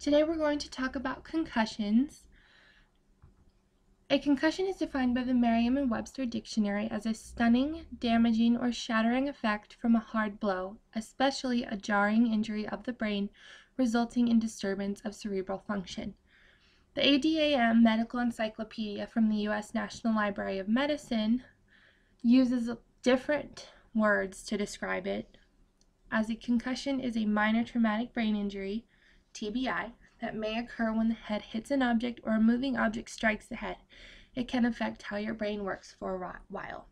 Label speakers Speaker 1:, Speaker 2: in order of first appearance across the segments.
Speaker 1: Today we're going to talk about concussions. A concussion is defined by the Merriam-Webster dictionary as a stunning, damaging, or shattering effect from a hard blow, especially a jarring injury of the brain resulting in disturbance of cerebral function. The ADAM Medical Encyclopedia from the U.S. National Library of Medicine uses different words to describe it, as a concussion is a minor traumatic brain injury, TBI, that may occur when the head hits an object or a moving object strikes the head. It can affect how your brain works for a while.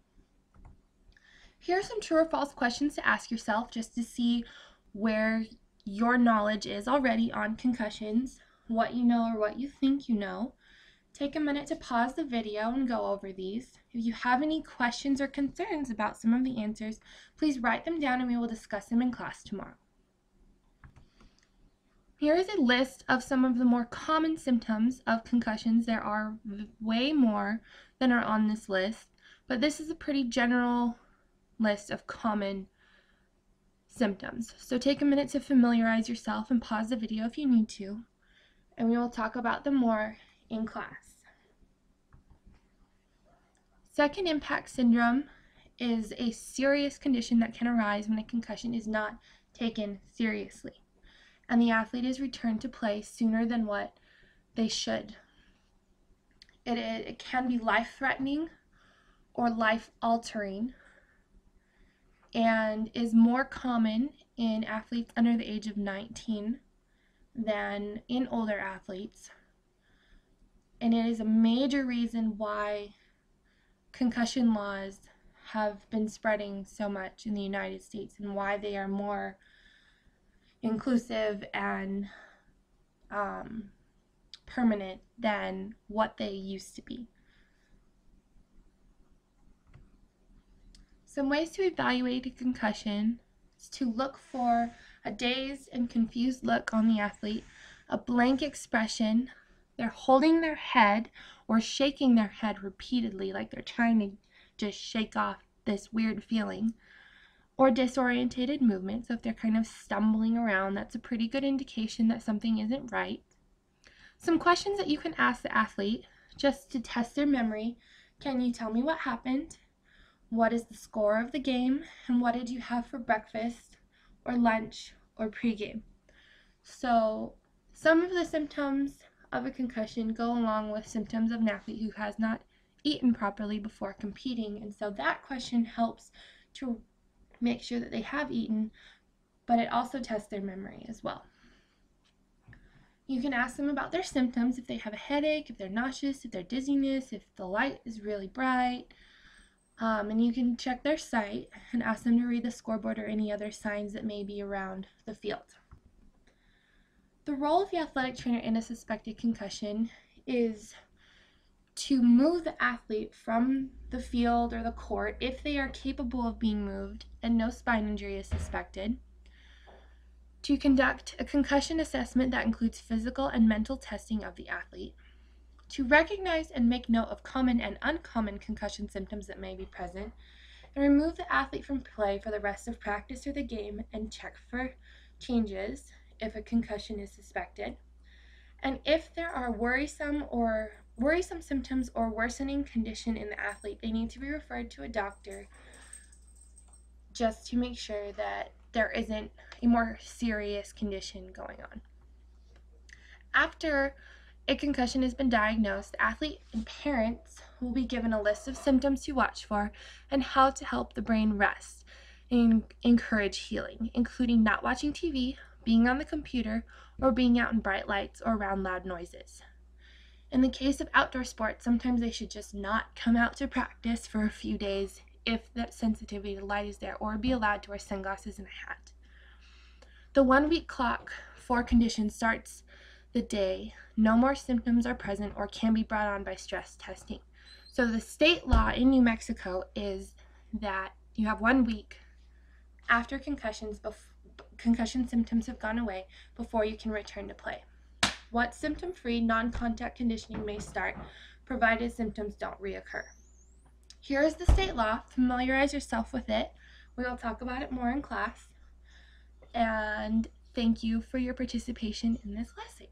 Speaker 1: Here are some true or false questions to ask yourself just to see where your knowledge is already on concussions, what you know or what you think you know. Take a minute to pause the video and go over these. If you have any questions or concerns about some of the answers, please write them down and we will discuss them in class tomorrow. Here is a list of some of the more common symptoms of concussions. There are way more than are on this list, but this is a pretty general list of common symptoms. So take a minute to familiarize yourself and pause the video if you need to, and we will talk about them more in class. Second impact syndrome is a serious condition that can arise when a concussion is not taken seriously, and the athlete is returned to play sooner than what they should. It can be life-threatening or life-altering and is more common in athletes under the age of 19 than in older athletes. And it is a major reason why concussion laws have been spreading so much in the United States and why they are more inclusive and permanent than what they used to be. Some ways to evaluate a concussion is to look for a dazed and confused look on the athlete, a blank expression, they're holding their head or shaking their head repeatedly like they're trying to just shake off this weird feeling, or disorientated movement. So if they're kind of stumbling around, that's a pretty good indication that something isn't right. Some questions that you can ask the athlete just to test their memory. Can you tell me what happened? What is the score of the game? And what did you have for breakfast or lunch or pregame? So some of the symptoms of a concussion go along with symptoms of an athlete who has not eaten properly before competing. And so that question helps to make sure that they have eaten, but it also tests their memory as well. You can ask them about their symptoms, if they have a headache, if they're nauseous, if they're dizziness, if the light is really bright, and you can check their sight and ask them to read the scoreboard or any other signs that may be around the field. The role of the athletic trainer in a suspected concussion is to move the athlete from the field or the court if they are capable of being moved and no spine injury is suspected, to conduct a concussion assessment that includes physical and mental testing of the athlete, to recognize and make note of common and uncommon concussion symptoms that may be present, and remove the athlete from play for the rest of practice or the game and check for changes if a concussion is suspected. And if there are worrisome symptoms or worsening condition in the athlete, they need to be referred to a doctor just to make sure that there isn't a more serious condition going on. After a concussion has been diagnosed, the athlete and parents will be given a list of symptoms to watch for and how to help the brain rest and encourage healing, including not watching TV, being on the computer, or being out in bright lights or around loud noises. In the case of outdoor sports, sometimes they should just not come out to practice for a few days if that sensitivity to light is there, or be allowed to wear sunglasses and a hat. The 1-week clock for condition starts the day no more symptoms are present or can be brought on by stress testing. So the state law in New Mexico is that you have 1 week after concussion symptoms have gone away before you can return to play. What symptom-free, non-contact conditioning may start, provided symptoms don't reoccur. Here is the state law. Familiarize yourself with it. We will talk about it more in class. And thank you for your participation in this lesson.